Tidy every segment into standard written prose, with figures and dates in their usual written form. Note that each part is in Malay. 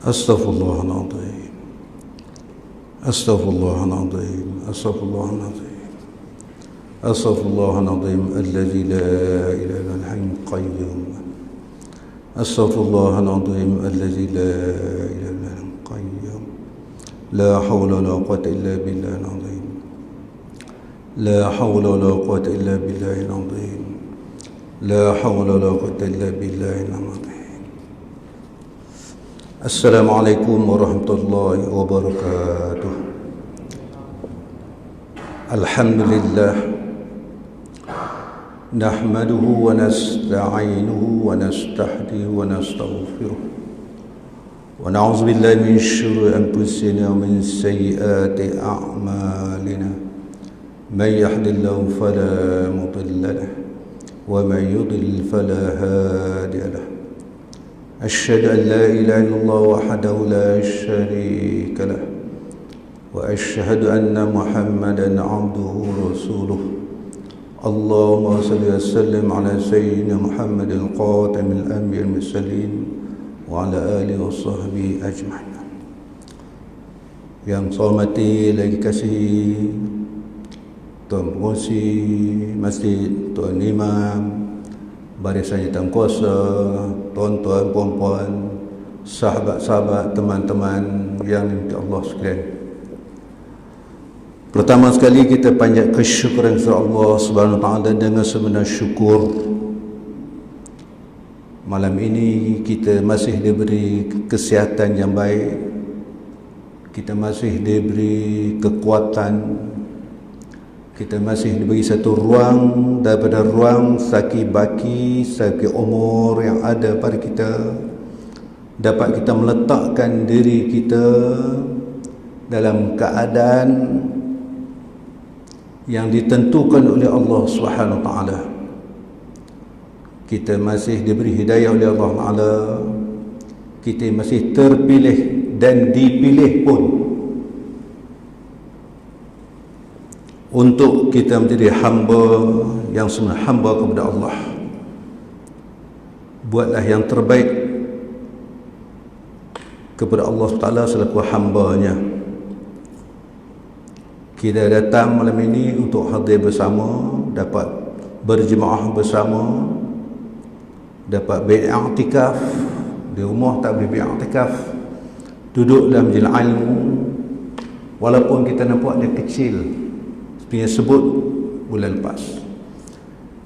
أستغفر الله العظيم أستغفر الله العظيم أستغفر الله العظيم أستغفر الله العظيم الذي لا إله إلا الحي القيوم أستغفر الله العظيم الذي لا إله إلا القيوم لا حول ولا قوة إلا بالله العظيم لا حول ولا قوة إلا بالله العظيم لا حول ولا قوة إلا بالله العظيم. السلام عليكم ورحمة الله وبركاته. الحمد لله نحمده ونستعينه ونستهديه ونستغفره ونعوذ بالله من شرور أنفسنا ومن سيئات أعمالنا من يهد الله فلا مضل له ومن يضلل فلا هادي له. أشهد أن لا إله إلا الله وحده لا شريك له وأشهد أن محمدا عبده ورسوله. اللهم صل وسلم على سيدنا محمد الخاتم الأنبياء المرسلين وعلى آله وصحبه أجمعين. Yang saya hormati lagi kasih Tuan Pengerusi Masjid, Tuan Imam, barisan hitam kuasa, tuan-tuan, puan-puan, sahabat-sahabat, teman-teman yang dimiliki Allah sekalian. Pertama sekali kita panjat kesyukuran kepada Allah Subhanahu Wa Taala dengan sebenar syukur. Malam ini kita masih diberi kesihatan yang baik, kita masih diberi kekuatan, kita masih diberi satu ruang daripada ruang saki-baki, saki umur yang ada pada kita, dapat kita meletakkan diri kita dalam keadaan yang ditentukan oleh Allah Subhanahu Wa Taala. Kita masih diberi hidayah oleh Allah Taala, kita masih terpilih dan dipilih pun untuk kita menjadi hamba yang sebenarnya hamba kepada Allah. Buatlah yang terbaik kepada Allah Taala selaku hamba-Nya. Kita datang malam ini untuk hadir bersama, dapat berjemaah bersama, dapat beriktikaf di rumah, tak boleh beriktikaf, duduk dalam majlis ilmu. Walaupun kita nampak dia kecil, seperti yang sebut bulan lepas,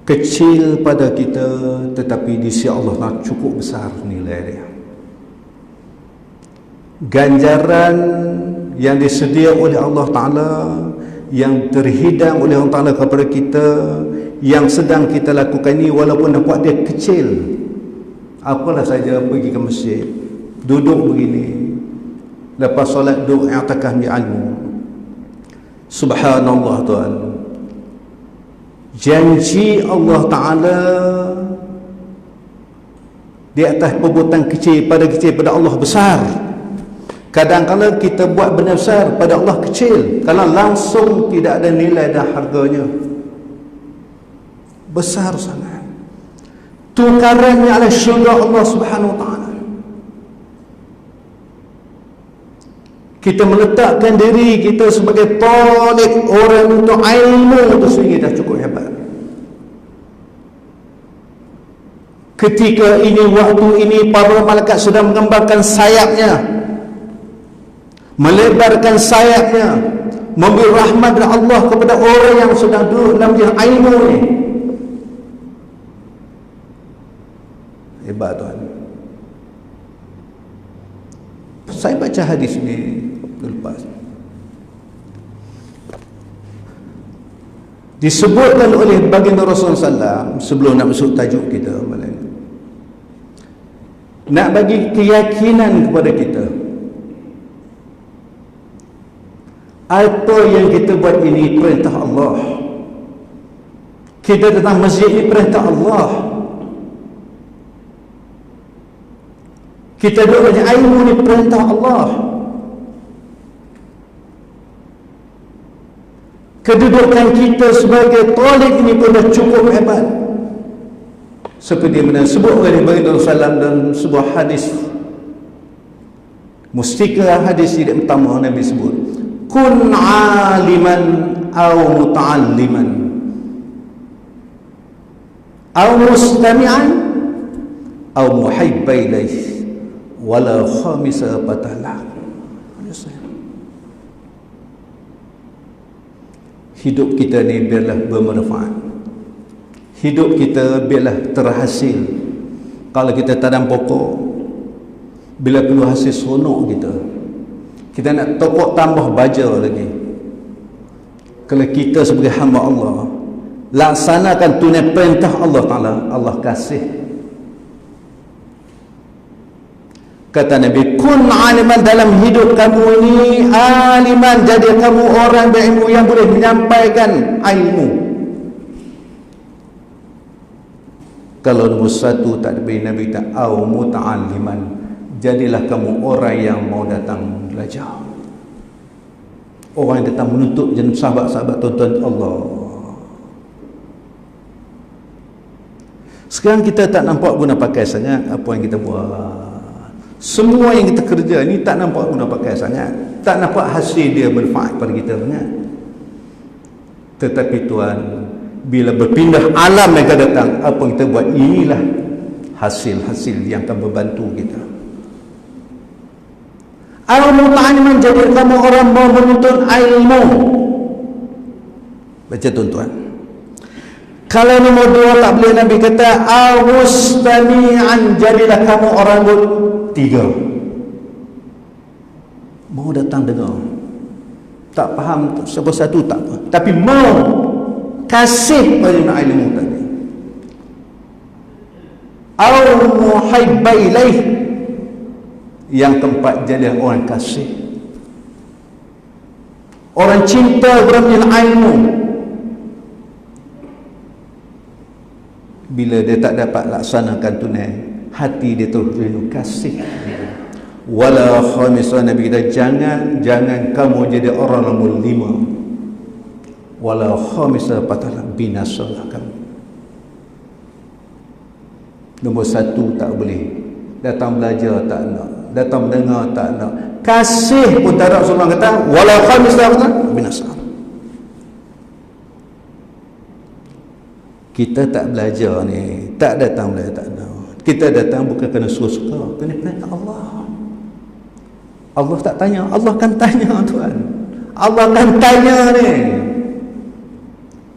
kecil pada kita, tetapi di sisi Allah cukup besar nilai dia. Ganjaran yang disediakan oleh Allah Ta'ala, yang terhidang oleh Allah Ta'ala kepada kita, yang sedang kita lakukan ini, walaupun nampak dia kecil, apalah saja pergi ke masjid, duduk begini, lepas solat duduk i'tikaf di ilmu. Subhanallah Tuhan, janji Allah Ta'ala di atas perbuatan kecil pada Allah besar. Kadang-kadang kita buat benda besar pada Allah kecil, kalau langsung tidak ada nilai dan harganya. Besar sangat tukarannya adalah syurga Allah Subhanahu Wa Ta'ala. Kita meletakkan diri kita sebagai talib, orang untuk ilmu, itu sendiri dah cukup hebat. Ketika ini, waktu ini, para malaikat sudah mengembangkan sayapnya, melebarkan sayapnya, memberi rahmat dari Allah kepada orang yang sedang duduk dalam ilmu ni. Hebat Tuhan. Saya baca hadis ni lepas, disebutkan oleh baginda Rasulullah SAW, sebelum nak masuk tajuk kita malam ni, nak bagi keyakinan kepada kita, apa yang kita buat ini perintah Allah. Kita datang masjid ini perintah Allah. Kita duduk belajar ilmu ini perintah Allah. Kedudukan kita sebagai talib ini pun dah cukup hebat. Seperti mana sebut oleh baginda Rasulullah SAW dalam sebuah hadis, Mustika hadis yang pertama Nabi sebut, kun aliman au muta'alliman au mustami'an au muhibba ilaih wala khamisa patala. Hidup kita ni biarlah bermanfaat. Hidup kita biarlah terhasil. Kalau kita tanam pokok, bila perlu hasil seronok kita nak tokok tambah baja lagi. Kalau kita sebagai hamba Allah laksanakan tunai perintah Allah Ta'ala, Allah kasih. Kata Nabi, kun aliman, dalam hidup kamu ini aliman, jadi kamu orang berilmu yang boleh menyampaikan ilmu. Kalau nombor satu tak diberi Nabi tak, au muta'alliman, jadilah kamu orang yang mau datang belajar, orang yang datang menuntut. Jangan sahabat-sahabat tuan-tuan Allah. Sekarang kita tak nampak guna pakai sangat apa yang kita buat. Semua yang kita kerja ni tak nampak guna pakai sangat, tak nampak hasil dia bermanfaat pada kita sangat. Tetapi Tuhan, bila berpindah alam yang akan datang, apa yang kita buat, inilah hasil-hasil yang akan membantu kita. Al-Mu'ta'ani menjadi kamu orang mau menuntut ilmu. Baca tuan-tuan. Kalau nombor dua tak boleh, Nabi kata al-mustami'an, jadilah kamu orang tiga. Mau datang dengar, tak faham sebab satu tak apa, tapi mau kasih pada ilmu tadi. Al-muhibba ilaih, yang keempat, jadi orang kasih, orang cinta kepada ilmu. Bila dia tak dapat laksanakan tunai, hati dia terus rindu kasih. Wala khamisa, Nabi kita, jangan kamu jadi orang nombor 5. Wala khamisa, patahlah binasalah kamu. Nombor 1 tak boleh, datang belajar tak nak, datang mendengar tak nak, kasih pun tak ada. Rasulullah kata wala khamisa, binasalah. Kita tak belajar ni, tak datang belajar tak nak. Kita datang bukan kerana suka-suka, kerana perintah Allah. Allah tak tanya, Allah akan tanya Tuhan. Allah akan tanya ni.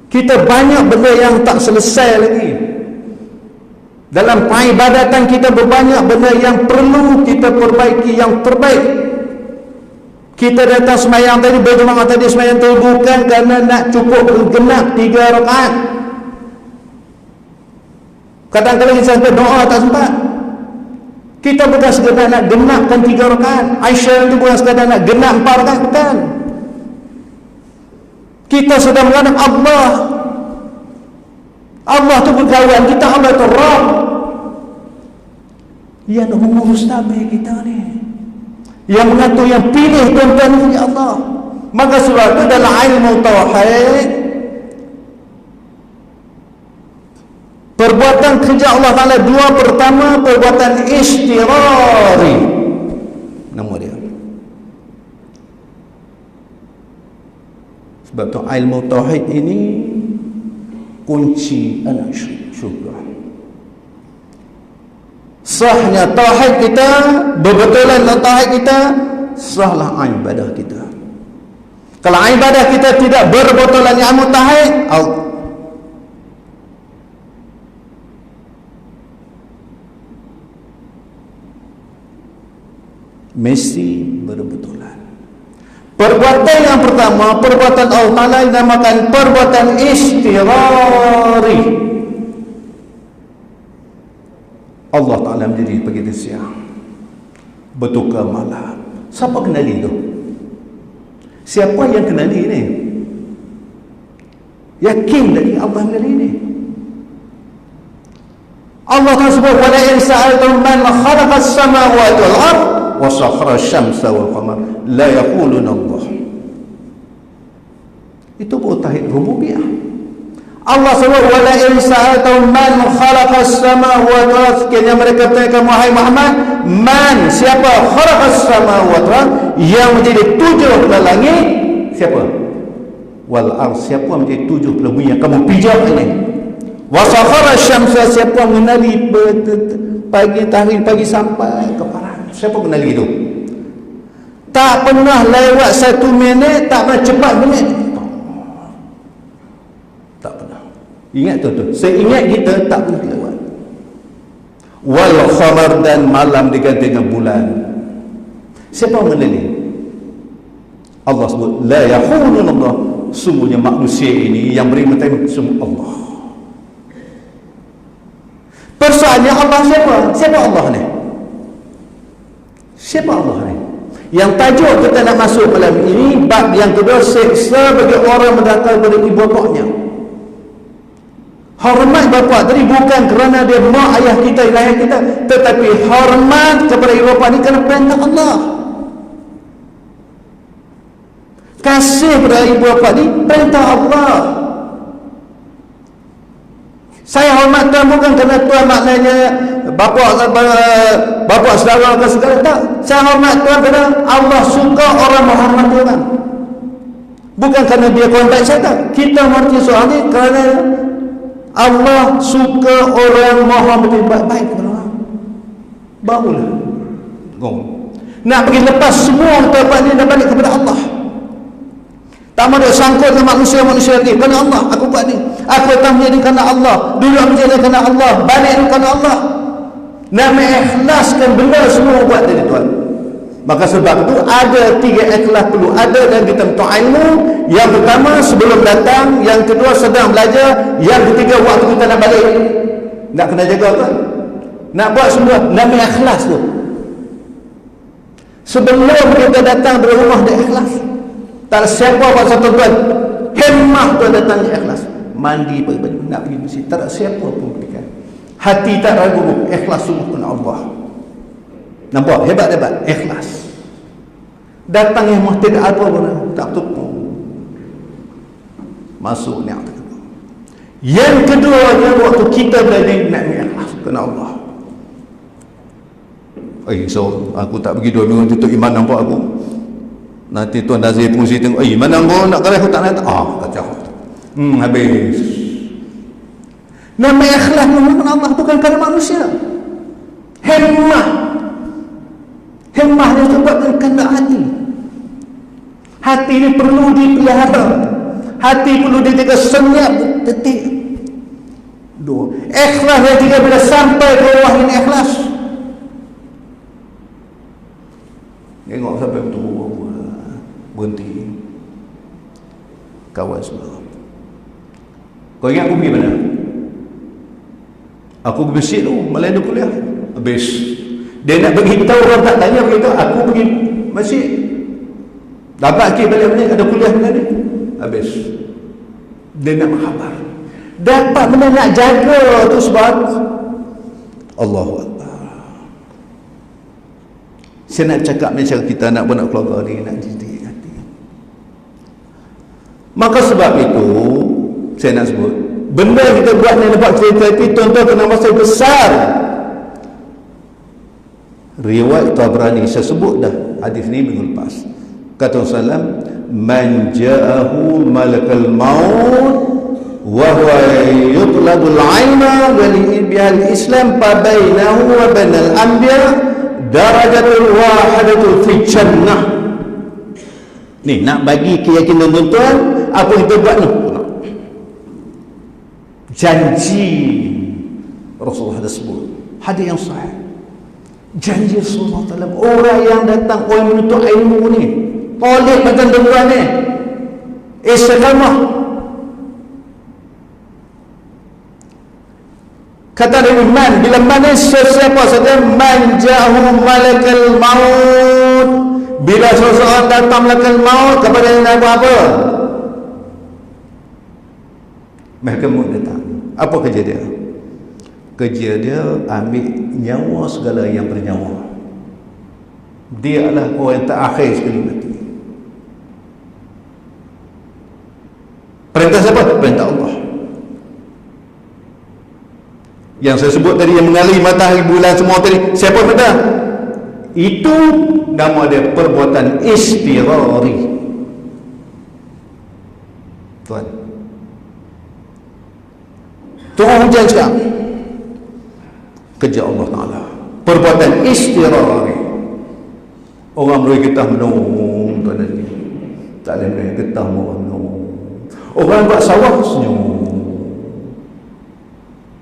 Kita banyak benda yang tak selesai lagi. Dalam peribadatan kita berbanyak benda yang perlu kita perbaiki yang terbaik. Kita datang semayang tadi, berjemaah tadi semayang tadi bukan kerana nak cukup genap 3 rakaat. Kadang-kadang kita sampai doa tak sempat. Kita bukan sekadar nak genapkan 3 rakaat. Aisyah itu bukan sekadar nak genap 4 rakaat, bukan. Kita sedang menghadap Allah. Allah itu berkawan kita, Allah itu Rabb. Yang nak mengurus Nabi kita ni, yang mengatur, yang pilih tuan-tuan ni Allah. Maka sebab itu dalam ilmu tauhid, perbuatan kerja Allah Ta'ala 2. Pertama, perbuatan istirari, nama dia. Sebab tu ilmu tauhid ini kunci anak syurga. Sahnya tauhid kita, berbetulan tauhid kita, sahlah ibadah kita. Kalau ibadah kita tidak berbetulan ilmu tauhid, mesti berbetulan. Perbuatan yang pertama, perbuatan Allah Ta'ala dinamakan perbuatan istirari. Allah Ta'ala menjadi begitu siang, bertukar malam. Siapa kenali tu? Siapa yang kenali ni? Yakin dari Allah kenali ni. Allah Ta'ala sebut, wala in sa'altum man khalaqa as-samawati wal ard wa sakhara asy-syamsa wal qamar la yaquluna Allah. Itu tauhid rububiyah. Allah sebut wala in sa'altum man khalaqas samawati wal ardh, sekiranya mereka bertanya wahai Muhammad, man, siapa khalaqas samawati wal ardh, yang menjadi tujuh belah langit, siapa? Wal ardh, siapa menjadi tujuh belah bumi yang kamu pijak ini? Wa sakhara syamsa, siapa mengenali pagi sampai ke barat, siapa mengenali itu? Tak pernah lewat 1 minit, tak pernah cepat minit. Tak pernah. Ingat tu. Seingat kita tak pernah lewat. Wal khamar, dan malam diganti dengan bulan. Siapa mengenali? Allah sebut la yahulun Allah. Sungguhnya manusia ini yang beri materi semua Allah. Persoalannya Allah siapa? Siapa Allah ni? Siapa Allah ni? Yang tajuk kita nak masuk malam ini, bab yang kedua, seksa bagi orang mendatang dari ibu bapaknya. Hormat bapa tadi bukan kerana dia mak ayah kita, lahir kita, tetapi hormat kepada ibu bapa ni kerana perintah Allah. Kasih kepada ibu bapa ni perintah Allah. Saya hormat Tuhan bukan kerana Tuhan maknanya bapa saudara ke segala, tak. Saya hormat Tuhan kerana Allah suka orang menghormati orang. Bukan kerana dia kawan baik saya, tak. Kita menghormati seorang ni kerana Allah suka orang menghormati baik kepada orang. Barulah nak pergi lepas semua tempat ni dan balik kepada Allah. Tak mahu dia sangkut dengan manusia lagi. Kerana Allah aku buat ni, aku datang menjadi kerana Allah, duduk menjadi kerana Allah, balik kerana Allah. Nak mengikhlaskan benda semua buat dari Tuhan. Maka sebab itu ada 3 ikhlas perlu ada dalam kita untuk ilmu. Yang pertama sebelum datang, yang kedua sedang belajar, yang ketiga waktu kita nak balik. Nak kena jaga kan? Nak buat semua, nak mengikhlas tu. Sebelum kita datang dari rumah dia ikhlas. Tak ada siapa buat satu tuan hemah tuan datang dia ikhlas. Mandi pakai baju nak pergi masjid, tak ada siapa pun berikan. Hati tak ragu, ikhlas sungguh kerana Allah. Nampak? Hebat ikhlas. Datang yang tidak apa pun tak tupu. Masuk niat kedua. Yang kedua dia waktu kita belajar nak ikhlas kerana Allah. So aku tak pergi 2 minggu tutup iman, nampak aku. Nanti Tuan Nazir fungsi tengok, mana kau nak kerja aku tak nak. Kacau. Habis. Nama ikhlas kerana Allah bukan kerana manusia. Hemah dia sebabkan kehendak hati. Hati ini perlu dipelihara. Hati perlu dijaga senyap detik. 2. Ikhlas yang 3 bila sampai ke bawah ini ikhlas. Tengok sampai betul berhenti. Kawan semua. Kau ingat aku pergi mana? Aku pergi masjid tu, malam tu kuliah. Habis. Dia nak beritahu orang tak tanya beritahu, aku pergi masjid. Dapat ke balik ni ada kuliah mana ni? Habis. Dia nak khabar. Dapat benda nak jaga tu sebab Allahu Akbar. Saya nak cakap macam kita nak buat keluarga ni, nak didik hati. Maka sebab itu saya nak sebut benda yang kita buat ni dapat cerita itu tuan-tuan kena masa besar. Riwayat Tabrani saya sebut dah hadis ni minggu lepas. Kata Rasulullah, man ja'ahu malakal maut wa huwa yutlabul ilma wa bihal islam fa bainahu wa bainal anbiya darajatul wahidatul fi jannah. Ni nak bagi keyakinan tuan-tuan apa kita buat ni. Janji Rasulullah ada sebut hadis yang sahih. Janji Rasulullah SAW, orang yang datang, orang menuntut ilmu ni, tolak macam tuan ni, istiqamah. Kata Nabi man, bila mana sesiapa saja man ja'ahu malakal maut, bila seseorang datang malakal maut kepada yang apa? Malakal maut datang. Apa kerja dia? Kerja dia ambil nyawa segala yang bernyawa. Dia adalah orang yang terakhir sekali mati. Perintah siapa? Perintah Allah. Yang saya sebut tadi, yang mengaliri matahari, bulan semua tadi, siapa benda? Itu nama dia perbuatan istirari. Tuan, turun hujan sekarang, kerja Allah Ta'ala. Perbuatan istirari. Orang boleh getah menung, tuan tadi. Tak boleh getah orang menung. Orang buat sawah senyum.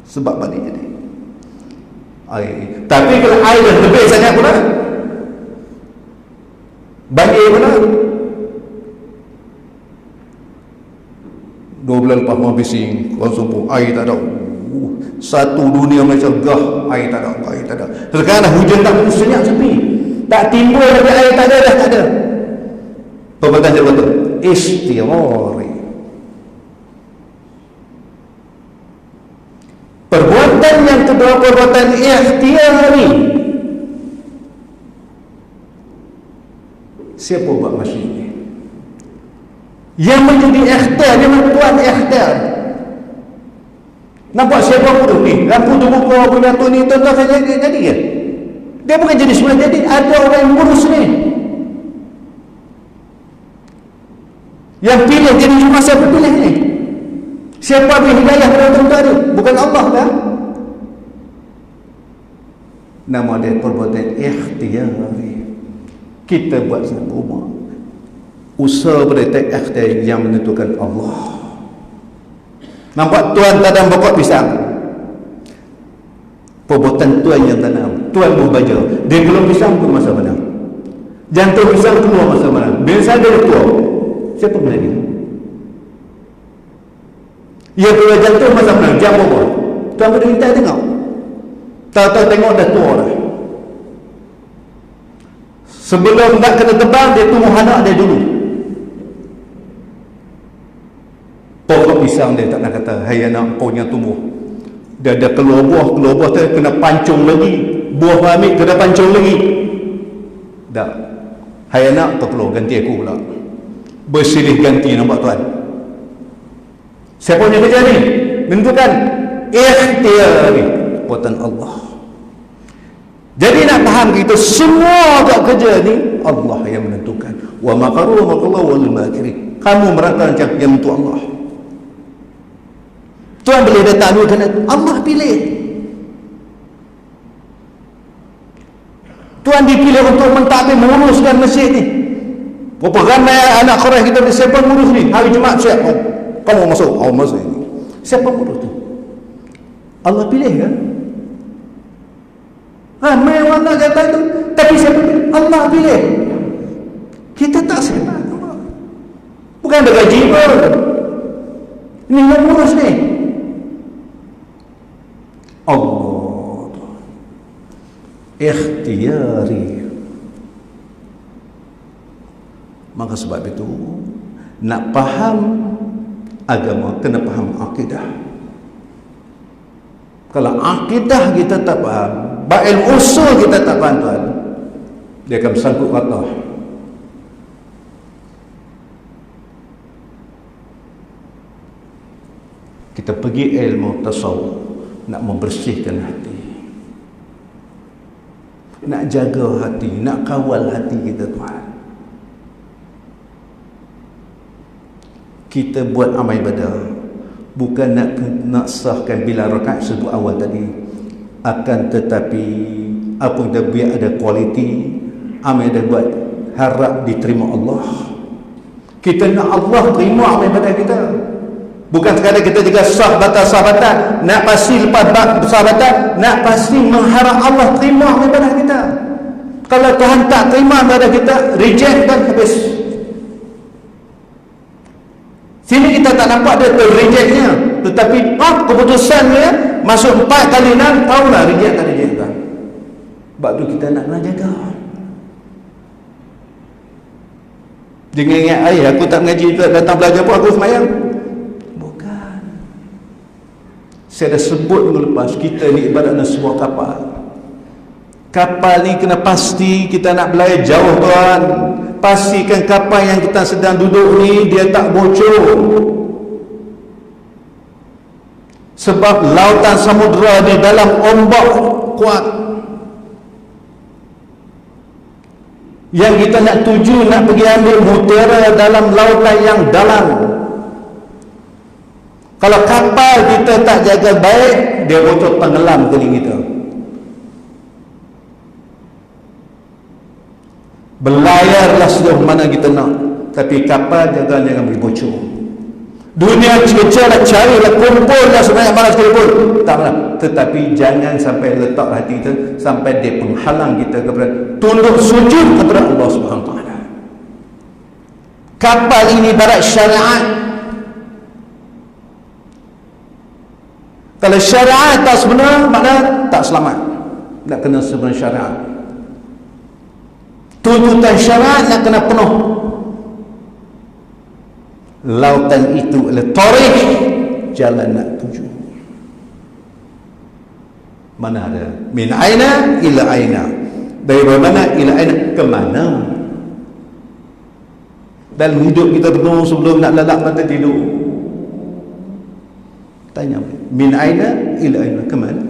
Sebab apa dia jadi air. Tapi kalau air dah lebih sangat pula, banjir pula. 2 bulan lepas orang bising, orang sumpah air tak ada. Satu dunia macam gah, air tak ada, air tak ada. Sekarang dah hujan tak pun senyap sepi, tak timbul lagi, air tak ada, dah tak ada. Perbuatan siapa tu? Istirari. Perbuatan yang kedua, perbuatan ikhtiyari. Siapa buat macam ini? Yang menjadi ikhtiar, dia membuat ikhtiar. Nampak siapa pun ni, lampu tu buka, punya tu ni, tuan-tuan saja jadi kan? Dia bukan jadi semula jadi, ada orang yang ngurus ni. Yang pilih jadi cuma siapa pilih ni? Siapa beri hidayah kepada tuan-tuan ni? Bukan Allah kan? Nama dia perbuatan ikhtiyari. Kita buat semua usaha berdetek ikhtiyar yang menentukan Allah. Nampak tuan tanam pokok pisang, perbuatan tuan yang tanam, tuan berbaja, dia keluar pisang tu masa mana? Jantung pisang keluar masa mana? Biasa dia tua, siapa benda dia? Ia keluar jantung masa mana? Jam berapa? Tuan berita tengok, tahu-tahu tengok dah tua dah. Sebelum nak kena tebang, dia tumbuh anak dia dulu. Pokok pisang dia tak nak kata, hai anak, kau yang tumbuh. Dia ada keluar buah tu kena pancung lagi. Buah ambil kena pancung lagi. Tak. Hai anak, kau keluar, ganti aku pula. Bersilih ganti, nampak tuan? Siapa punya kerja ni? Menentukan ikhtiyari, perbuatan Allah. Jadi nak faham kita, semua buat kerja ni Allah yang menentukan. Wa makaru wa makallahu wal makirin. Kamu merancang yang untuk Allah. Tuan boleh datang dulu kerana Allah pilih. Tuan dipilih untuk mentadbir, menguruskan masjid ni. Berapa ramai anak Quraisy kita, siapa ngurus ni? Hari Jumaat siap. Kamu masuk masjid ni. Siapa ngurus tu? Allah pilih kan? Ramai orang nak kata tu, tapi siapa pilih? Allah pilih. Kita tak siapa. Bukan ada gaji pun. Ini yang ngurus ni Allah. Ikhtiyari. Maka sebab itu, nak faham agama, kena faham akidah. Kalau akidah kita tak faham, ilmu usul kita tak faham, tuan, dia akan bersangkut rata. Kita pergi ilmu tasawuf nak membersihkan hati, nak jaga hati, nak kawal hati kita, tuan. Kita buat amal ibadah bukan nak sahkan bila rakaat sebut awal tadi, akan tetapi apa yang dah biar ada kualiti amal dah buat, harap diterima Allah. Kita nak Allah terima amal ibadah kita. Bukan sekadar kita juga sah batal, nak pasti lepas sah batal, nak pasti mengharap Allah terima amal ibadah kita. Kalau Tuhan tak terima ibadah kita, reject dan habis. Sini kita tak nampak dia rejectnya, tetapi keputusannya masuk 4 kali 6, tahulah reject tak reject kan. Sebab tu kita nak kena jaga. Jangan ingat, aku tak mengaji, datang belajar pun aku semayang. Bukan. Saya dah sebut minggu lepas, kita ni ibaratnya sebuah kapal. Kapal ni kena pasti kita nak berlayar jauh, tuan. Pastikan kapal yang kita sedang duduk ni dia tak bocor. Sebab lautan samudra di dalam ombak kuat. Yang kita nak tuju, nak pergi ambil mutiara dalam lautan yang dalam. Kalau kapal kita tak jaga baik, dia bocor tenggelam kali kita. Berlayarlah sejauh mana kita nak, tapi kapal jangan bocor. Dunia kecil lah, carilah, kumpullah sebanyak mana sekalipun, tak mana. Tetapi jangan sampai letak hati kita sampai dia penghalang kita kepada tunduk sujud kepada Allah Subhanahu Wa Taala. Kapal ini ibarat syariat. Kalau syariat tak sebenar, makna tak selamat. Nak kena sebenar syariat. Tuntutan syariat nak kena penuh. Lautan itu adalah tarikh, jalan nak tuju. Mana ada? Min aina ila aina. Dari mana ila aina, ke mana? Dalam hidup kita penuh sebelum nak lalak mata tidur. Tanya, min aina ila aina, ke mana?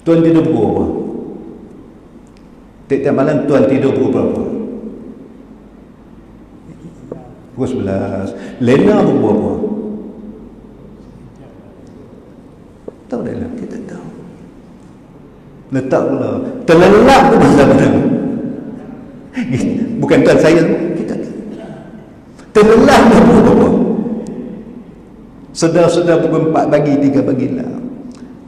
Tuan tidur pukul apa? Tiap-tiap malam tuan tidur pukul berapa? Pukul 11. Lena pukul berapa? Tahu dah lah, kita tahu. Letak pula terlelap pun masa mana? Bukan tuan saya, kita tahu. Terlelap pun pukul berapa? Sedar-sedar pukul 4 pagi, 3 pagi lah.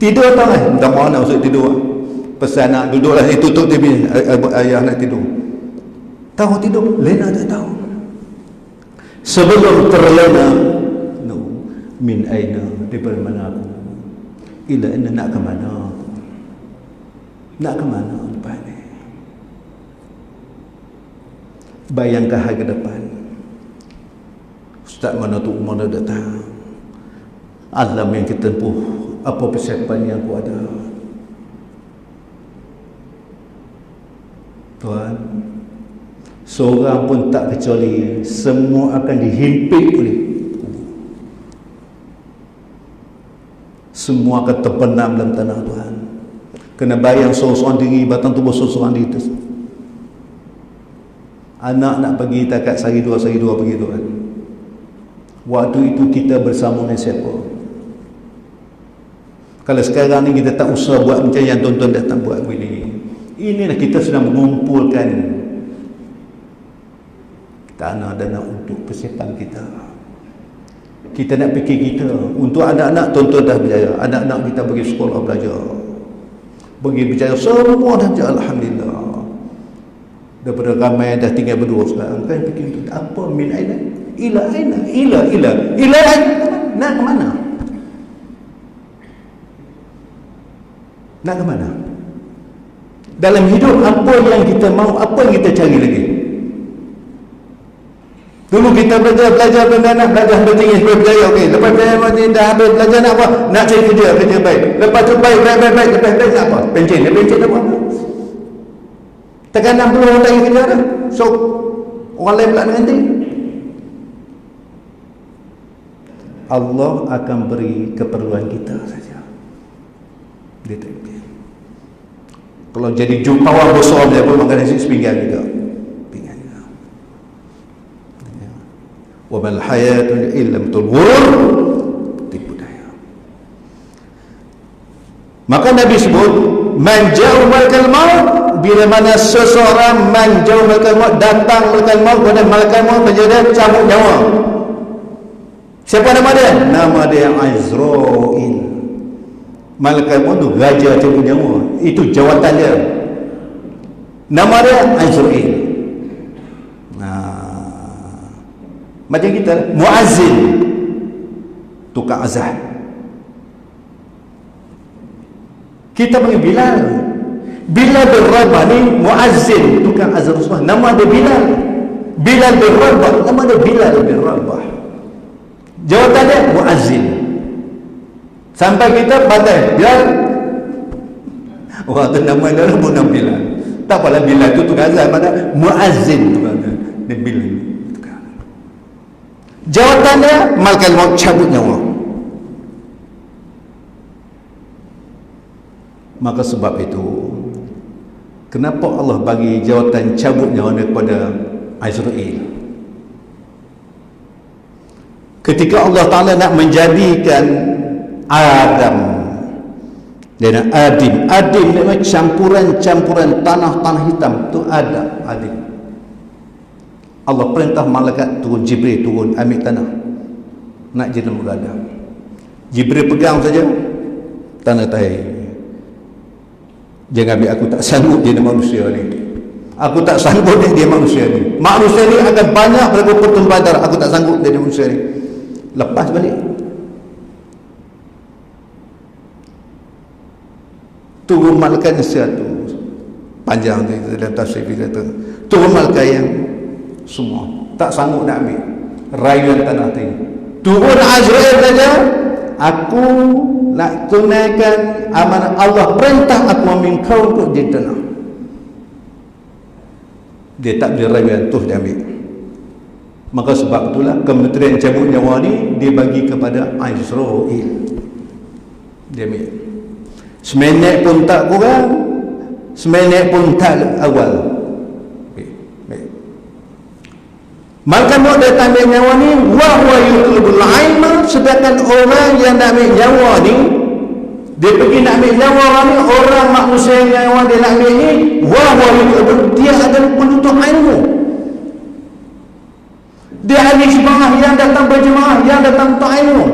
Tidur tahu kan? Minta maaf nak usut tidur. Pesan nak duduk lah, tutup TV, ayah nak tidur. Tahu tidur? Lena tak tahu. Sebelum terlena, no, min aina, daripada mana aku, ila aina, nak ke mana aku, nak ke mana lepas ni. Bayangkan hari ke depan, Ustaz mana tu, mana datang, alam yang kita tempuh, apa persiapan yang aku ada. Tuan, seorang pun tak kecuali, semua akan dihimpit oleh kubur. Semua akan terbenam dalam tanah Tuhan. Kena bayang seorang diri, batang tubuh seorang diri itu. Anak nak pergi takat sehari dua pergi Tuhan. Waktu itu kita bersama dengan siapa? Kalau sekarang ni kita tak usah buat macam yang tuan-tuan datang buat begini. Inilah kita sedang mengumpulkan tanah dana untuk persiapan kita. Kita nak fikir kita untuk anak-anak, tuan-tuan dah berjaya, anak-anak kita pergi sekolah belajar, pergi berjaya, semua dah berjaya, alhamdulillah. Daripada ramai dah tinggal berdua sekarang, kan fikir itu apa, min aina ila aina, ila aina, nak ke mana? Nak ke mana? Dalam hidup apa yang kita mau, apa yang kita cari lagi? Dulu kita belajar nak belajar bertinggi supaya berjaya, okey. Lepas dah habis belajar nak apa? Nak cari kerja baik. Lepas tu baik, lepas nak apa? Pencen apa? Tekan 60 orang tak kerja dah. So orang lain pula dengan nanti. Allah akan beri keperluan kita saja. Dia tak boleh. Kalau jadi jutawan besar dia pun makan nasi sepinggan juga. Pinggan juga. Wa mal hayatun illa ghurur, tipu daya. Maka Nabi sebut man ja'al maut, bila mana seseorang man ja'al maut, datang malaikat maut, kepada malaikat maut menjadi cabut nyawa. Siapa nama dia? Nama dia Azrail. Malaikat maut tu raja cabut nyawa, itu jawatan dia. Nama dia Azrail. Macam kita muazzin, tukang azan. Kita panggil Bilal. Bilal bin Rabah ni muazzin, tukang azan Rasulullah. Nama dia Bilal. Bilal bin Rabah, nama dia Bilal bin Rabah. Jawatan dia muazzin. Sampai kita batal Bilal. Wah, tu nama dia pun nama Bilal. Tak apalah Bilal tu tukang azan, mana muazzin tu kan. Dia Bilal. Jawatannya malaikat maut cabut nyawa. Maka sebab itu, kenapa Allah bagi jawatan cabut nyawa kepada Azrail? Ketika Allah Ta'ala nak menjadikan Adam dan Adim memang campuran tanah hitam tu Adim. Allah perintah malaikat turun, Jibril turun ambil tanah nak jadi Adam. Jibril pegang saja tanah tahir. Jangan ambil, aku tak sanggup dia manusia ni. Aku tak sanggup dia manusia ni. Manusia ni akan banyak berlaku pertumpahan darah. Aku tak sanggup dia manusia ni. Lepas balik. Turun malaikat satu. Panjang dia dalam tafsir dia kata. Turun malaikat yang semua tak sanggup nak ambil rayuan tanah ni. Turun Azrail saja. Aku nak tunaikan amanah Allah, perintah aku ambil kau untuk di tanah. Dia tak boleh rayuan tu dia ambil. Maka sebab itulah kementerian cabut nyawa ni dia bagi kepada Azrail. Dia ambil. Seminit pun tak kurang, seminit pun tak awal. Maka mau datang ambil nyawa ni, wa huwa yutlubul ilma, sedangkan orang yang nak ambil nyawa ni, dia pergi nak ambil nyawa orang ni, orang manusia yang nyawa dia nak ambil ni, wa huwa yutlubul, dia adalah penuntut ilmu. Dia ahli jemaah yang datang berjemaah, yang datang untuk ilmu.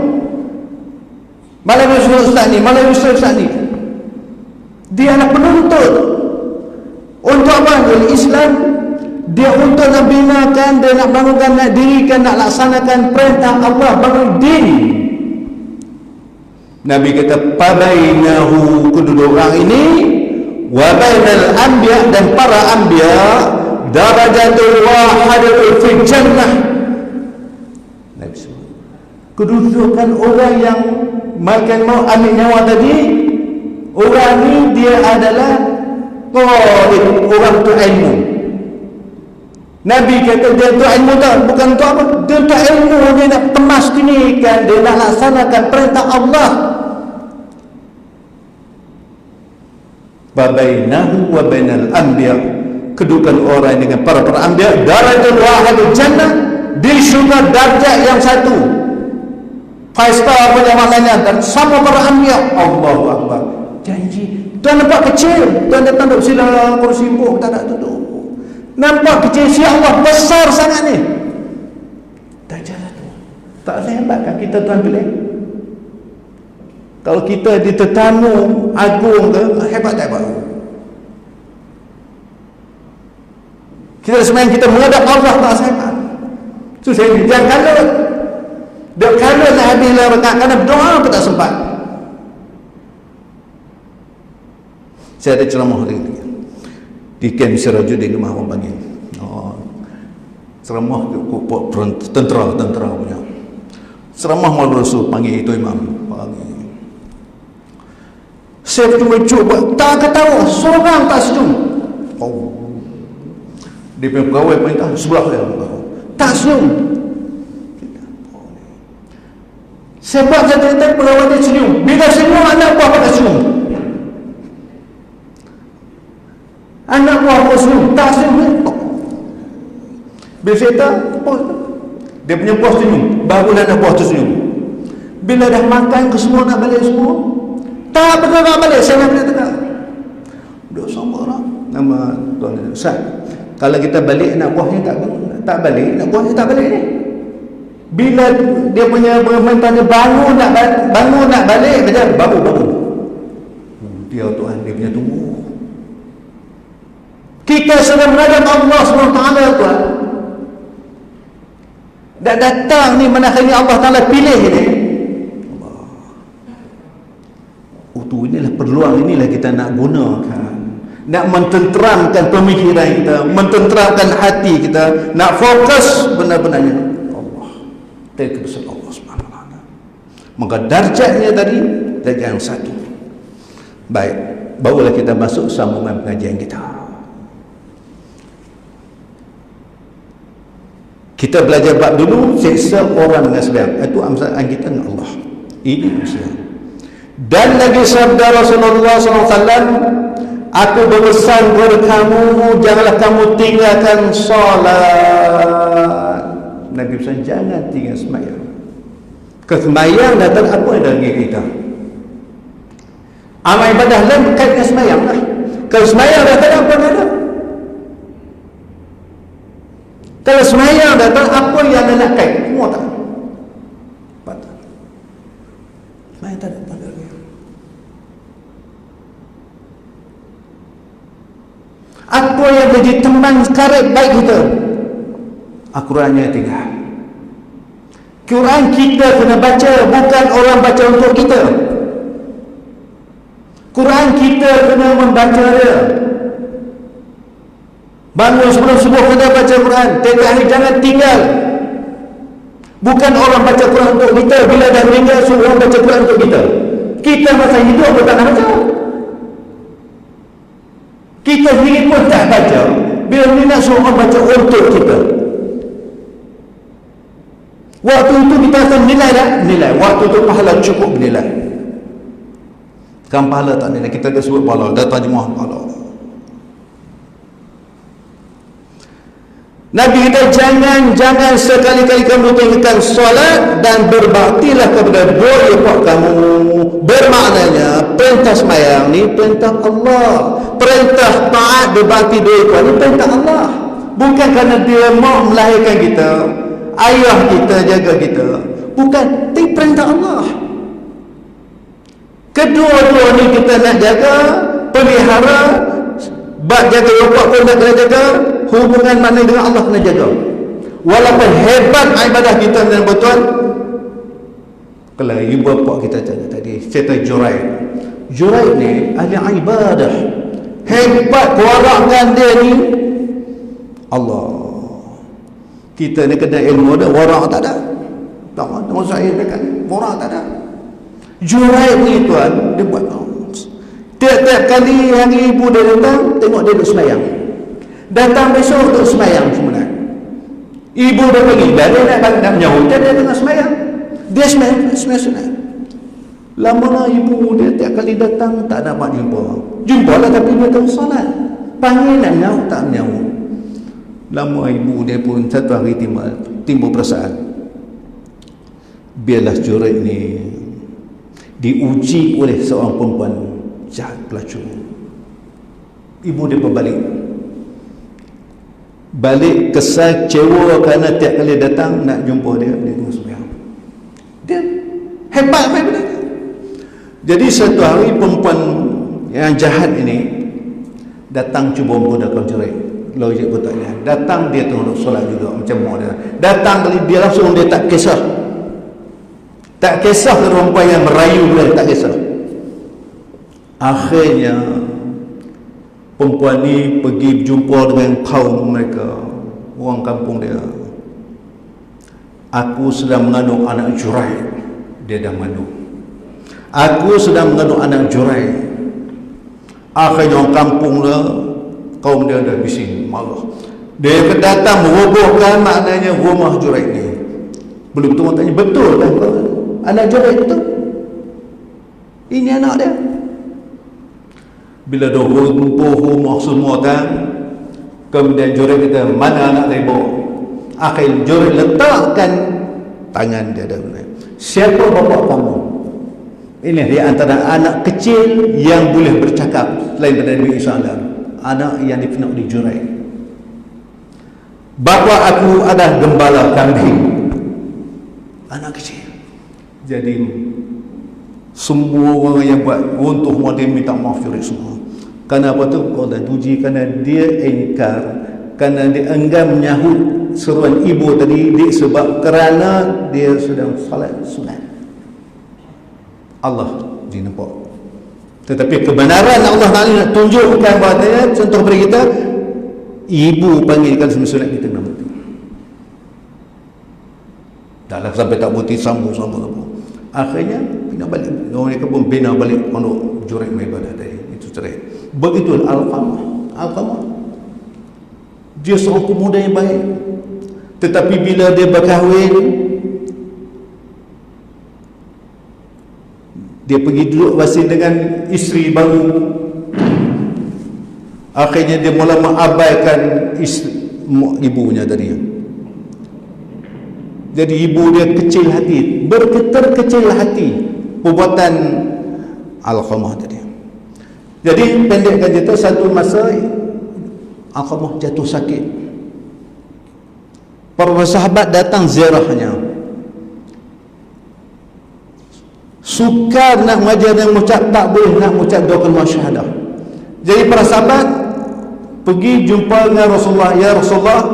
Malam Ustaz ni, dia adalah penuntut. Untuk apa? Islam. Dia untuk nak binakan, dia nak bangunkan, nak dirikan, nak laksanakan perintah Allah, bangun diri. Nabi kata pabainahu, kedua orang ini, wa bainal anbiya, dan para anbiya, darajatul wahadatul fil jannah. Nabi sebut kedudukan orang yang makan mau ambil nyawa tadi, orang ni dia adalah talib, orang tu ilmu. Nabi kata dia tu ilmu tak, bukan tu apa, dia tu ilmu, dia nak memastikan, dia nak laksanakan perintah Allah. Babainahu wa bainal anbiya, kedudukan orang dengan para anbiya, darajatul wahidul jannah, di syurga darjat yang satu, 5 star apa yang maknanya, dan sama para anbiya. Allahu Akbar. Janji tuan nampak kecil, tuan datang duduk sila kursi empuk, tak nak duduk. Nampak kecil, si Allah besar sangat ni. Darjah satu. Tak hebatkan kita tuan pilih? Kalau kita di tetamu agung ke, hebat tak hebat? Kita sebenarnya kita menghadap Allah tak hebat. So saya jangan kalut. Dia kalut nak habis lah rekat, kerana berdoa pun tak sempat. Saya ada ceramah hari ini di Kem Sirajuddin, rumah orang panggil. Ceramah tentera punya. Ceramah Maulana Rasul panggil itu imam. Saya cuma cuba, tak ketawa, seorang tak senyum. Dia punya pegawai perintah sebelah saya, tak senyum. Saya buat cerita pegawai dia senyum. Bila senyum, anak buah pada senyum. Anak buah pun senyum, tak senyum. Bila cerita, dia punya bos senyum, barulah anak buah tu senyum. Bila dah makan ke semua, nak balik semua, tak betul nak balik, saya nak tegak. Duk sama orang. Nama tuan Ustaz, kalau kita balik anak buahnya tak balik, anak buahnya tak balik ni. Bila dia punya permintaan dia bangun nak balik, kata bangun. Dia Tuhan, dia punya tunggu. Kita sedang menghadap Allah SWT, tuan. Dah datang ni, mana hari Allah Ta'ala pilih ni. Inilah peluang, inilah kita nak gunakan, nak mententeramkan pemikiran kita, mententeramkan hati kita, nak fokus benar-benarnya Allah, dari kebesaran Allah SWT. Maka darjatnya tadi darjat yang satu. Baik, barulah kita masuk sambungan pengajian kita. Kita belajar bab dulu, seksa orang dengan sembahyang. Itu amalan kita dengan Allah. Ini Islam. Dan lagi sabda Rasulullah SAW, aku berpesan kepada kamu, janganlah kamu tinggalkan solat. Nabi pesan, jangan tinggal sembahyang. Kesembahyang datang apa yang dalam diri kita. Amal ibadah lain berkait dengan sembahyang lah. Kalau sembahyang datang apa yang ada? Kalau sembahyang datang apa yang ada nak kait? Semua tak. Patut. Sembahyang tak ada pada dia. Apa yang menjadi teman karib baik kita? Al-Qurannya tinggal. Quran kita kena baca, bukan orang baca untuk kita. Quran kita kena membaca dia. Bangun sebelum subuh kena baca Quran. Tiap hari jangan tinggal. Bukan orang baca Quran untuk kita. Bila dah meninggal suruh orang baca Quran untuk kita. Kita masa hidup pun tak nak baca. Kita sendiri pun tak baca. Bila meninggal suruh orang baca untuk kita. Waktu itu kita akan nilai tak? Nilai. Waktu itu pahala cukup nilai. Kan pahala tak nilai. Kita dah sebut pahala. Dah tajmah pahala. Nabi kata jangan sekali-kali kamu tinggalkan solat dan berbaktilah kepada dua ekor kamu. Bermaknanya perintah sembahyang ni perintah Allah. Perintah taat berbakti dua ekor ni perintah Allah. Bukan kerana dia mau melahirkan kita, ayah kita jaga kita. Bukan, ini perintah Allah. Kedua-dua ni kita nak jaga, pelihara. Bab jaga ekor pun nak kena jaga. Hubungan mana dengan Allah kena jaga. Walaupun hebat ibadah kita dan betul, kalau ibu bapa kita tadi cerita Juraid. Juraid ni ahli ibadah. Hebat warakkan dia ni Allah. Kita ni kena ilmu dah, warak tak ada. Tak ada maksud saya dekat warak tak ada. Juraid ni tuan, dia buat tiap-tiap kali hari ibu dia datang, tengok dia duduk sembahyang. Datang besok untuk sembahyang sebenarnya. Ibu dia pergi, dia nak menyahut dia tengah sembahyang. Dia sembahyang sunat. Lama ibu dia tiap kali datang tak dapat jumpa. Jumpa lah tapi dia tengah solat. Panggil nak menyahut tak menyahut. Lama ibu dia pun satu hari timbul perasaan. Biarlah Juraid ni diuji oleh seorang perempuan jahat pelacur. Ibu dia balik kesal, kecewa kerana tiap kali datang nak jumpa dia tengah sembahyang. Dia hebat benda dia. Jadi satu hari perempuan yang jahat ini datang cuba membunuhkan Juraid. Logik pun tak ada. Datang dia tengah solat juga macam mau dia. Datang kali dia langsung dia tak kisah. Tak kisah perempuan yang merayu dia, tak kisah. Akhirnya perempuan ni pergi berjumpa dengan kaum mereka, orang kampung dia. Aku sedang mengandung anak Juraid. Dia dah mengandung. Aku sedang mengandung anak Juraid. Akhirnya orang kampung dia, kaum dia dah bising, marah. Dia datang merobohkan maknanya rumah Juraid ni. Belum tu orang tanya, betul kan anak Juraid itu? Ini anak dia. Bila dah rumput rumah semua kan, kemudian Juraid kata, mana anak saya bawa? Akhirnya Juraid letakkan tangan dia dah. Siapa bapa kamu? Ini dia antara anak kecil yang boleh bercakap selain daripada Nabi Isa. Anak yang difitnah oleh Juraid. Bapa aku adalah gembala kambing. Anak kecil. Jadi semua orang yang buat runtuh dia minta maaf Juraid semua. Kerana apa tu? Allah puji kerana dia engkar, kerana dia enggan menyahut seruan ibu tadi disebab kerana dia sedang salat sunat. Allah dinampak. Tetapi kebenaran Allah nak tunjukkan bahawanya contoh kepada kita, ibu panggilkan sunat kita kena mati. Taklah sampai tak putih sambung. Akhirnya bina balik. Mereka pun bina balik pondok Juraid ibadah tadi. Itu cerai. Begitu Al-Qamah. Dia seorang pemuda yang baik. Tetapi bila dia berkahwin, dia pergi duduk bersama dengan isteri baru, akhirnya dia mula mengabaikan ibunya tadi. Jadi ibu dia kecil hati, berkecil hati perbuatan Alqamah tadi. Jadi pendekkan cerita, satu masa Alqamah jatuh sakit. Para sahabat datang ziarahnya, sukar nak mengajar dan mengucap, tak boleh nak mengucap dua kalimah syahadah. Jadi para sahabat pergi jumpa dengan Rasulullah. Ya Rasulullah,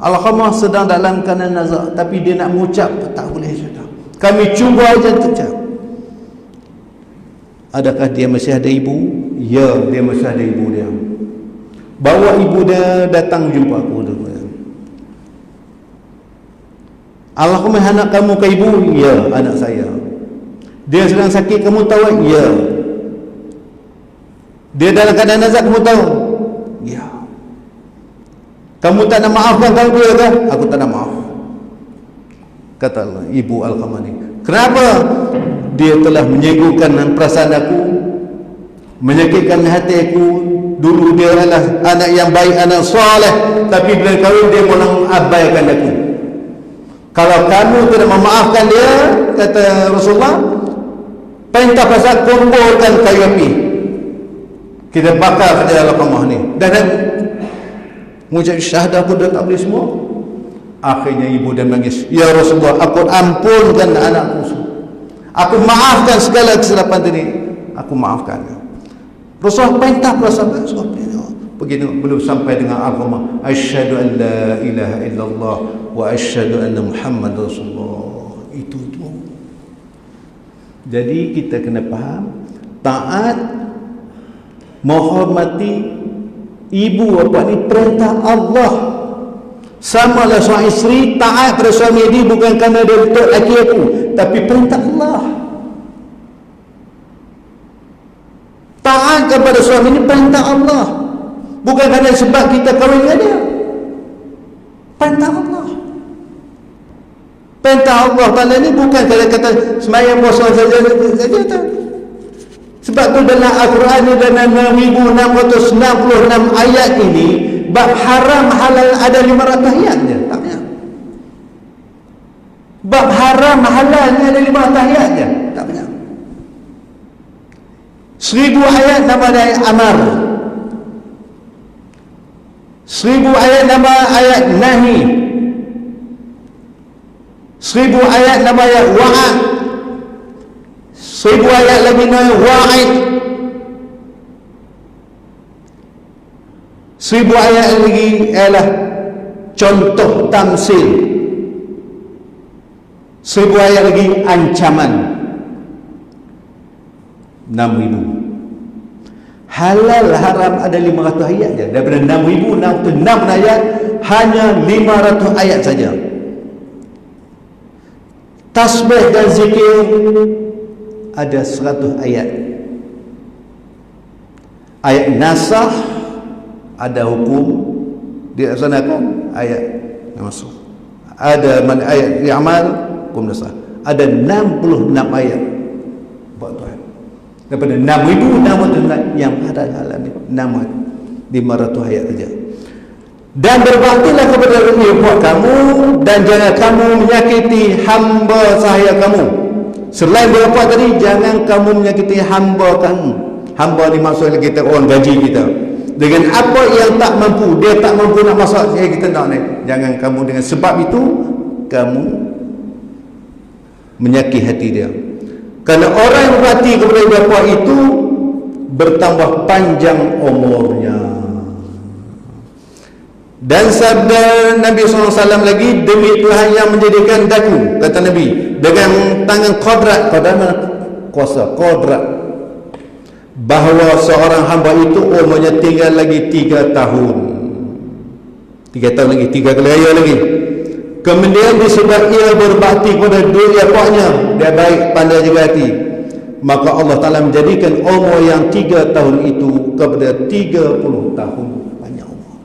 Alqamah sedang dalam keadaan nazak, tapi dia nak mengucap, tak boleh syahadah. Kami cuba aja untuk ucap. Adakah dia masih ada ibu? Ya, dia masih ada ibu dia. Bawa ibu dia datang jumpa aku. Alqamah anak kamu ke ibu? Ya, anak saya. Dia sedang sakit, kamu tahu? Ya. Dia dalam keadaan nazak, kamu tahu? Ya. Kamu tak nak maafkan kalau dia ke? Aku tak nak maaf. Kata Allah, ibu Alqamah ni. Kenapa? Dia telah menyegukkan perasaan aku, menyakitkan hati aku. Dulu dia adalah anak yang baik, anak soleh, tapi bila kahwin dia mula mengabaikan aku. Kalau kamu tidak memaafkan dia, kata Rasulullah, perintah pasal kumpulkan kayu api, kita bakar saja Alqamah ni. Dan mengucap syahadah pun dah tak boleh semua. Akhirnya ibu dia menangis, ya Rasulullah, aku ampunkan anakku, aku maafkan segala kesilapan tadi, aku maafkan. Rasulullah perintah para sahabat, begini belum sampai dengan Alqamah, asyhadu an la ilaha illallah wa asyhadu anna Muhammad Rasulullah. Itu. Jadi kita kena faham, taat, menghormati ibu bapa ni perintah Allah. Sama lah suami isteri, taat pada suami dia bukan kerana dia betul laki aku, tapi perintah Allah. Taat kepada suami ni perintah Allah, bukan kerana sebab kita kahwin dengan dia. Perintah Allah. Perintah Allah Ta'ala ni bukan kata semayang puasa saja tak. Sebab tu dalam Al-Quran ni dalam 6666 ayat ini, bab haram halal ada 500 ayat je. Tak banyak. Bab haram halal ni ada 500 ayat je. Tak banyak. 1000 ayat nama ayat amar, 1000 ayat nama ayat nahi, 1000 ayat nama ayat wa'ad, 1000 ayat lagi nama wa'id, 1000 ayat lagi ialah contoh tamsil, 1000 ayat lagi ancaman. 6000. Halal haram ada 500 ayat je. Daripada 6000 ayat, hanya 500 ayat saja. Tasbih dan zikir ada 100 ayat. Ayat nasah ada hukum dilaksanakan, ayat yang masuk. Ada ayat diamal, hukum nasah. Ada 66 ayat buat Tuhan. Daripada 6000 yang ada dalam 500 ayat saja. Dan berbaktilah kepada ibu kamu, dan jangan kamu menyakiti hamba sahaya kamu. Selain berapa tadi, jangan kamu menyakiti hamba kamu. Hamba ni maksudnya kita orang gaji kita. Dengan apa yang tak mampu, dia tak mampu nak masak, kita nak naik. Jangan kamu dengan sebab itu kamu menyakiti hati dia. Kerana orang yang berbakti kepada bapa itu bertambah panjang umurnya. Dan sabda Nabi SAW lagi, demi Tuhan yang menjadikan daku, kata Nabi, dengan tangan qadrat, mana kuasa, qadrat, bahawa seorang hamba itu umurnya tinggal lagi 3 tahun. 3 tahun lagi, 3 kali raya lagi. Kemudian disebab ia berbakti kepada dua bapaknya, dia baik, pandai jaga hati, maka Allah Ta'ala menjadikan umur yang 3 tahun itu kepada 30 tahun. Banyak umur.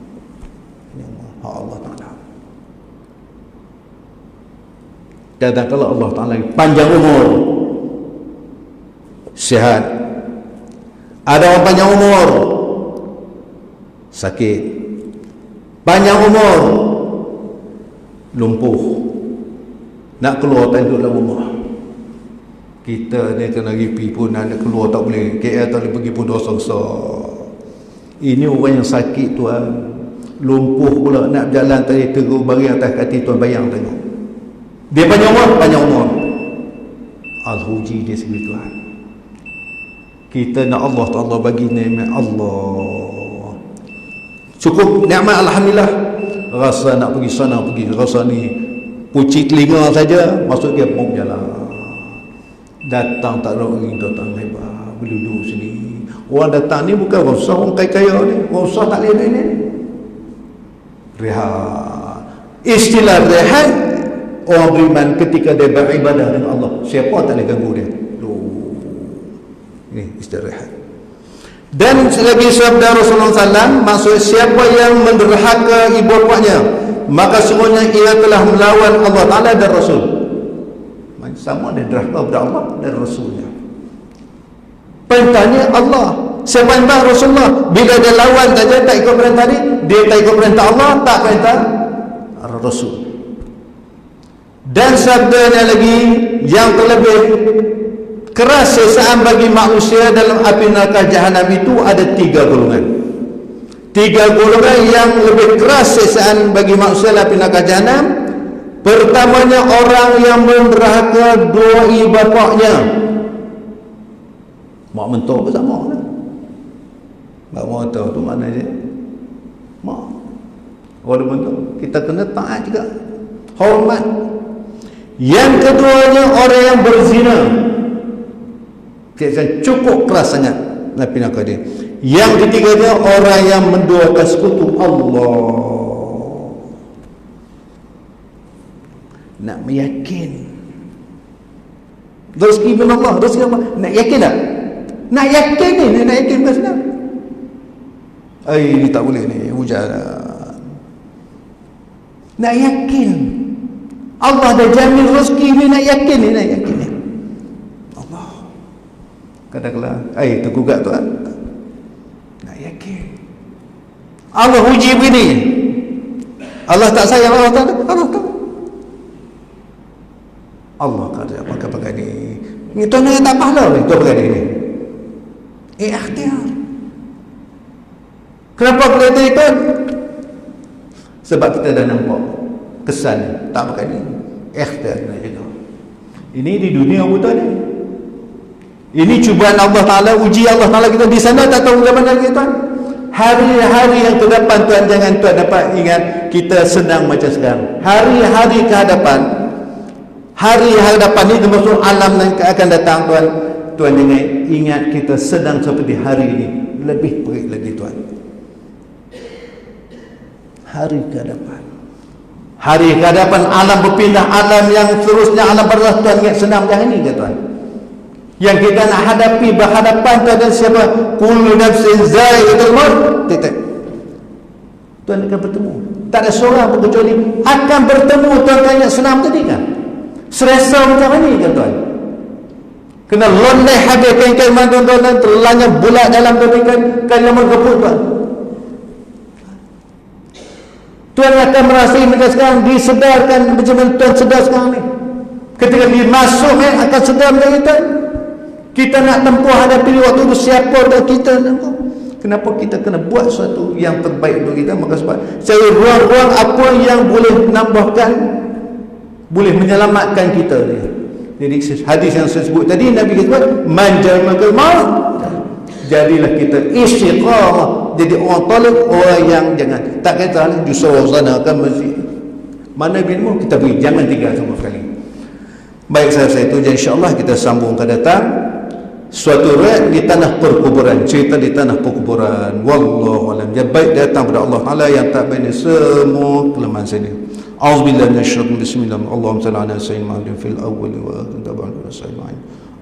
Banyak umur. Allah Ta'ala. Kadang-kadang Allah Ta'ala panjang umur, sihat. Ada orang panjang umur, sakit. Panjang umur, lumpuh, nak keluar tak duduk dalam rumah. Kita ni kena ripi pun nak keluar tak boleh. KL tak boleh pergi pun dosa besar. Ini orang yang sakit tuan, lumpuh pula, nak berjalan tadi teruk bari atas kaki tuan, bayang tengok. Dia panjang umur. Al-Huji dia sendiri tuan. Kita nak Allah Ta'ala bagi nikmat Allah. Cukup nikmat alhamdulillah. Rasa nak pergi sana pergi, rasa ni pucik telinga saja, masuk dia pun jalan. Datang tak ada orang, datang hebat, berduduk sini. Orang datang ni bukan orang susah, orang kaya-kaya ni. Orang susah tak boleh ni. Rehat. Istilah rehat orang beriman ketika dia beribadah dengan Allah. Siapa tak boleh ganggu dia? Ini istilah rehat. Dan selagi sabda Rasulullah SAW, maksud siapa yang menderhaka ibu bapanya, maka sungguhnya ia telah melawan Allah Ta'ala dan Rasul. Sama dia derhaka kepada Allah dan Rasulnya. Perintahnya Allah, siapa yang perintah Rasulullah. Bila dia lawan saja, tak ikut perintah dia tak ikut perintah Allah, tak perintah Rasul. Dan sabdanya lagi yang terlebih keras sesaan bagi manusia dalam api neraka jahanam itu ada 3 golongan. 3 golongan yang lebih keras sesaan bagi manusia dalam api neraka jahanam. Pertamanya orang yang menderhaka dua bapaknya. Mak mentua pun sama kan? Mak mentua tu mana dia? Mak. Orang mentua. Kita kena taat juga, hormat. Yang keduanya orang yang berzina. Kita cukup keras sangat Nabi nak dia. Yang ketiganya orang yang menduakan sekutu Allah. Nak meyakin rezeki min Allah, rezeki Allah. Nak yakin tak? Nak yakin ni, nak yakin bukan senang. Ni tak boleh ni, hujan. Nak yakin Allah dah jamin rezeki ni, nak yakin ni, nak yakin ni. Allah kadang-kadang tergugat tu kan? Nak yakin Allah uji begini. Allah tak sayang Allah tak? Allah tak. Allah kata pakai ni. Ni tuan yang tak pahala ni, tuan pakai ni. Ikhtiar. Kenapa kita ikut? Sebab kita dah nampak kesan tak pakai ni. Ikhtiar nak jaga. Ini di dunia buta ni. Ini cubaan Allah Ta'ala, uji Allah Ta'ala kita di sana, tak tahu zaman lagi tuan. Hari-hari yang ke depan tuan, jangan tuan dapat ingat kita senang macam sekarang. Hari-hari ke hadapan, hari hadapan ini termasuk alam yang akan datang tuan. Tuan jangan ingat kita sedang seperti hari ini, lebih perik lagi tuan. Hari ke hadapan, hari ke hadapan alam berpindah, alam yang seterusnya, alam barzakh tuan ingat senang macam ini ke tuan? Yang kita nak hadapi, berhadapan tuan dan siapa? Kullu nafsin za'iqatul maut. Titik. Tuan akan bertemu. Tak ada seorang pun kecuali akan bertemu. Tuan kan ingat senang tadi kan? Serasa macam ni kan tuan? Kena loneh habis kain-kain tuan-tuan dan terlanya bulat dalam kain yang berkeput tuan. Tuan akan merasa macam sekarang disedarkan macam mana tuan sedar sekarang ni. Ketika dimasuk akan sedar macam ni tuan. Kita nak tempuh hadapi waktu itu siapa dah kita tempuh. Kenapa kita kena buat sesuatu yang terbaik untuk kita? Maka sebab cari ruang-ruang apa yang boleh menambahkan, boleh menyelamatkan kita ni. Jadi hadis yang saya sebut tadi, Nabi kata man jamakal maut, jadilah kita istiqamah, jadi orang tolak, orang yang jangan tak kata justru sana kan masjid mana ilmu kita pergi, jangan tinggal sama sekali. Baik saya itu, insya-Allah kita sambung ke datang suatu riwayat di tanah perkuburan, cerita di tanah perkuburan. Wallahu alam. Yang baik datang pada Allah Taala, yang tak baik ni semua kelemahan sini. Auzubillahi minasyaitonir rajim. Bismillahirrahmanirrahim. Allahumma shalli ala sayyidina Muhammadin fil awwal wa akhir tabi'an wa sallam.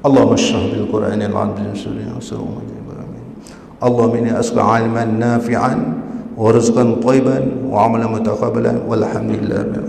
Allahumma shrah bil Qur'anil 'azim surah as-sawm. Allahumma inni as'aluka 'ilman nafi'an wa rizqan thayyiban wa 'amalan mutaqabbalan walhamdulillah.